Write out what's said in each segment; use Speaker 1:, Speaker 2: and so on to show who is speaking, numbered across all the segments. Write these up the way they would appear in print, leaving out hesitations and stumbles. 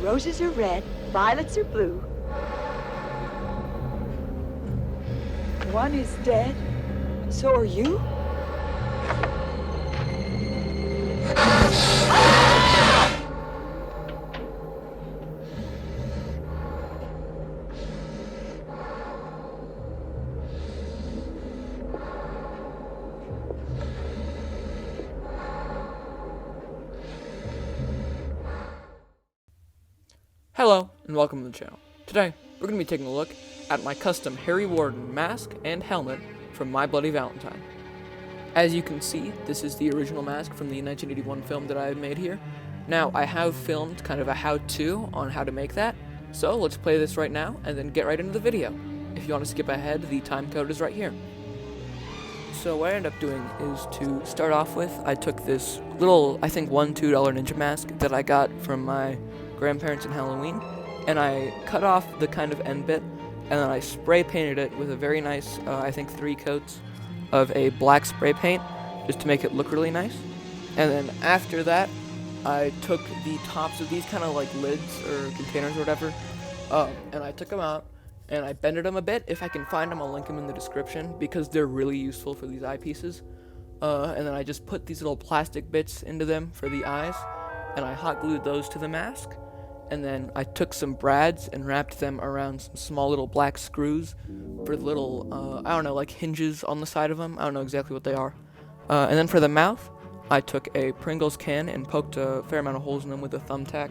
Speaker 1: Roses are red, violets are blue. One is dead, so are you?
Speaker 2: Hello, and welcome to the channel. Today, we're going to be taking a look at my custom Harry Warden mask and helmet from My Bloody Valentine. As you can see, this is the original mask from the 1981 film that I have made here. Now, I have filmed kind of a how-to on how to make that, so let's play this right now and then get right into the video. If you want to skip ahead, the time code is right here. So what I ended up doing is to start off with, I took this little, I think $1-2 ninja mask that I got from my grandparents in Halloween, and I cut off the kind of end bit, and then I spray painted it with a very nice, I think 3 coats of a black spray paint, just to make it look really nice. And then after that, I took the tops of these kind of like lids or containers or whatever, and I took them out, and I bended them a bit. If I can find them, I'll link them in the description, because they're really useful for these eyepieces. And then I just put these little plastic bits into them for the eyes, and I hot glued those to the mask. And then I took some brads and wrapped them around some small little black screws for little, I don't know, like hinges on the side of them. I don't know exactly what they are. And then for the mouth, I took a Pringles can and poked a fair amount of holes in them with a thumbtack.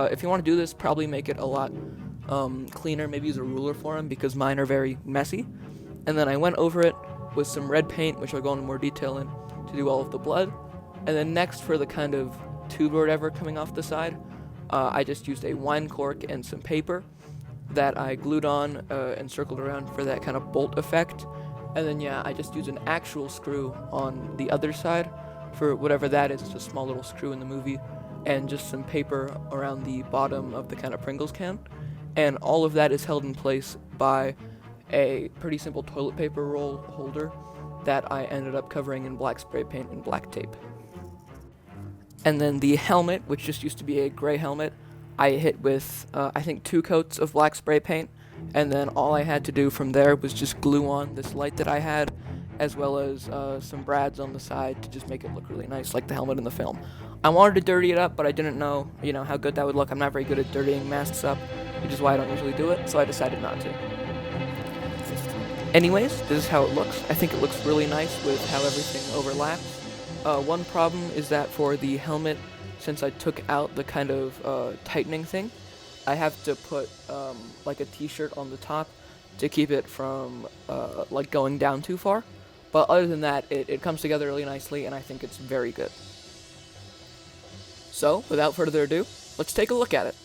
Speaker 2: If you want to do this, probably make it a lot cleaner. Maybe use a ruler for them, because mine are very messy. And then I went over it with some red paint, which I'll go into more detail in, to do all of the blood. And then next, for the kind of tube or whatever coming off the side, I just used a wine cork and some paper that I glued on and circled around for that kind of bolt effect. And then I just used an actual screw on the other side for whatever that is. It's a small little screw in the movie, and just some paper around the bottom of the kind of Pringles can. And all of that is held in place by a pretty simple toilet paper roll holder that I ended up covering in black spray paint and black tape. And then the helmet, which just used to be a gray helmet, I hit with, I think 2 coats of black spray paint, and then all I had to do from there was just glue on this light that I had, as well as some brads on the side to just make it look really nice, like the helmet in the film. I wanted to dirty it up, but I didn't know, how good that would look. I'm not very good at dirtying masks up, which is why I don't usually do it, so I decided not to. Anyways, this is how it looks. I think it looks really nice with how everything overlaps. One problem is that for the helmet, since I took out the kind of tightening thing, I have to put like a t-shirt on the top to keep it from like going down too far. But other than that, it comes together really nicely, and I think it's very good. So, without further ado, let's take a look at it.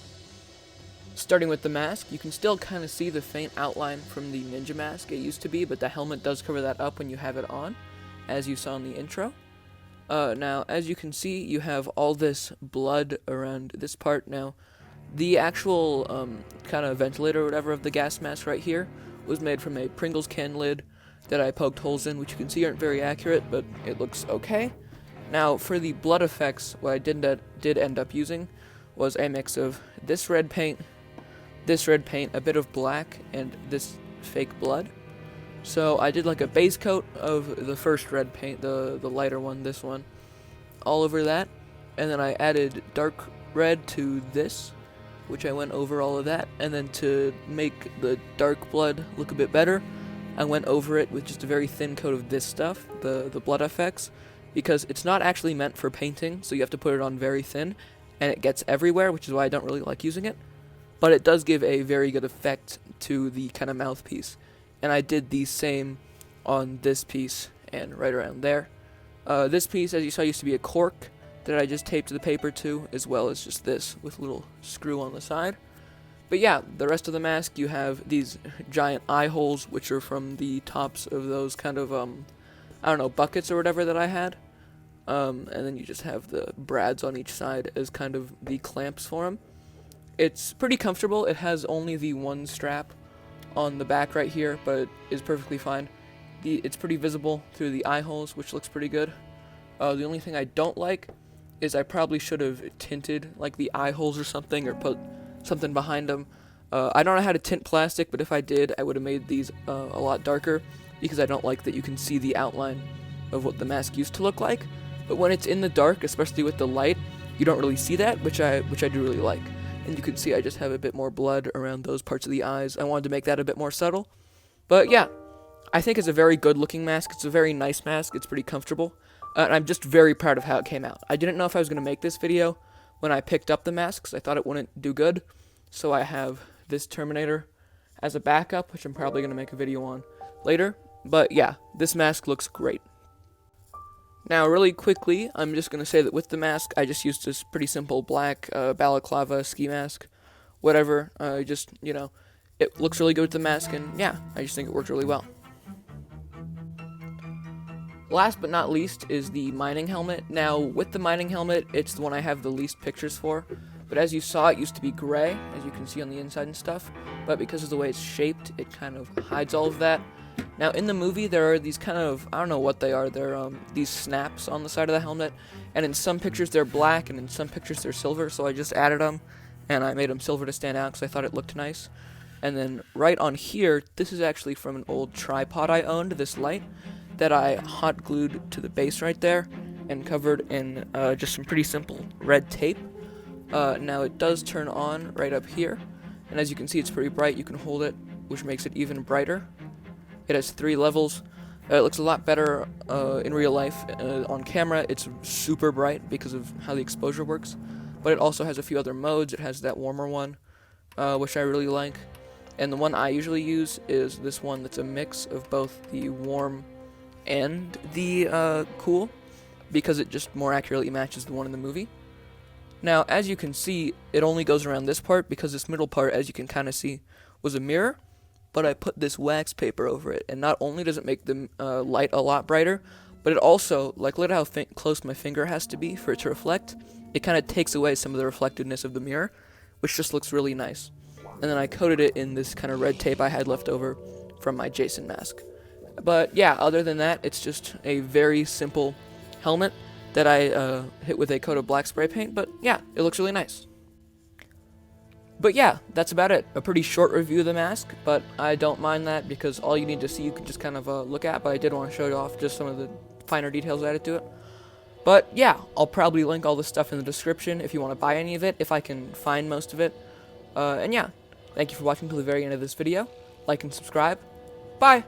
Speaker 2: Starting with the mask, you can still kind of see the faint outline from the ninja mask it used to be, but the helmet does cover that up when you have it on, as you saw in the intro. Now, as you can see, you have all this blood around this part. Now, the actual kind of ventilator or whatever of the gas mask right here was made from a Pringles can lid that I poked holes in, which you can see aren't very accurate, but it looks okay. Now, for the blood effects, what I did end up using was a mix of this red paint, a bit of black, and this fake blood. So I did like a base coat of the first red paint, the lighter one, this one, all over that, and then I added dark red to this, which I went over all of that, and then to make the dark blood look a bit better, I went over it with just a very thin coat of this stuff, the blood effects, because it's not actually meant for painting, so you have to put it on very thin, and it gets everywhere, which is why I don't really like using it, but it does give a very good effect to the kind of mouthpiece. And I did the same on this piece and right around there. This piece, as you saw, used to be a cork that I just taped the paper to, as well as just this with a little screw on the side. But yeah, the rest of the mask, you have these giant eye holes, which are from the tops of those kind of, I don't know, buckets or whatever that I had. And then you just have the brads on each side as kind of the clamps for them. It's pretty comfortable. It has only the one strap on the back right here, but is perfectly fine. it's pretty visible through the eye holes, which looks pretty good. The only thing I don't like is I probably should have tinted like the eye holes or something, or put something behind them. I don't know how to tint plastic, but if I did, I would have made these a lot darker, because I don't like that you can see the outline of what the mask used to look like. But when it's in the dark, especially with the light, you don't really see that, which I do really like. And you can see I just have a bit more blood around those parts of the eyes. I wanted to make that a bit more subtle. But yeah, I think it's a very good looking mask. It's a very nice mask. It's pretty comfortable. And I'm just very proud of how it came out. I didn't know if I was going to make this video when I picked up the masks. I thought it wouldn't do good. So I have this Terminator as a backup, which I'm probably going to make a video on later. But yeah, this mask looks great. Now, really quickly, I'm just going to say that with the mask, I just used this pretty simple black balaclava ski mask. Whatever, just, you know, it looks really good with the mask, and yeah, I just think it worked really well. Last but not least is the mining helmet. Now, with the mining helmet, it's the one I have the least pictures for. But as you saw, it used to be gray, as you can see on the inside and stuff. But because of the way it's shaped, it kind of hides all of that. Now, in the movie, there are these kind of, I don't know what they are, they're these snaps on the side of the helmet, and in some pictures they're black, and in some pictures they're silver, so I just added them, and I made them silver to stand out, because I thought it looked nice. And then right on here, this is actually from an old tripod I owned, this light, that I hot glued to the base right there, and covered in just some pretty simple red tape. Now, it does turn on right up here, and as you can see, it's pretty bright. You can hold it, which makes it even brighter. It has 3 levels. It looks a lot better in real life. On camera, it's super bright because of how the exposure works. But it also has a few other modes. It has that warmer one, which I really like. And the one I usually use is this one that's a mix of both the warm and the cool, because it just more accurately matches the one in the movie. Now, as you can see, it only goes around this part, because this middle part, as you can kind of see, was a mirror. But I put this wax paper over it, and not only does it make the light a lot brighter, but it also, like, look at how close my finger has to be for it to reflect. It kind of takes away some of the reflectiveness of the mirror, which just looks really nice. And then I coated it in this kind of red tape I had left over from my Jason mask. But yeah, other than that, it's just a very simple helmet that I hit with a coat of black spray paint, but yeah, it looks really nice. But yeah, that's about it. A pretty short review of the mask, but I don't mind that, because all you need to see you can just kind of look at, but I did want to show you off just some of the finer details added to it. But yeah, I'll probably link all this stuff in the description if you want to buy any of it, if I can find most of it. And yeah, thank you for watching till the very end of this video. Like and subscribe. Bye!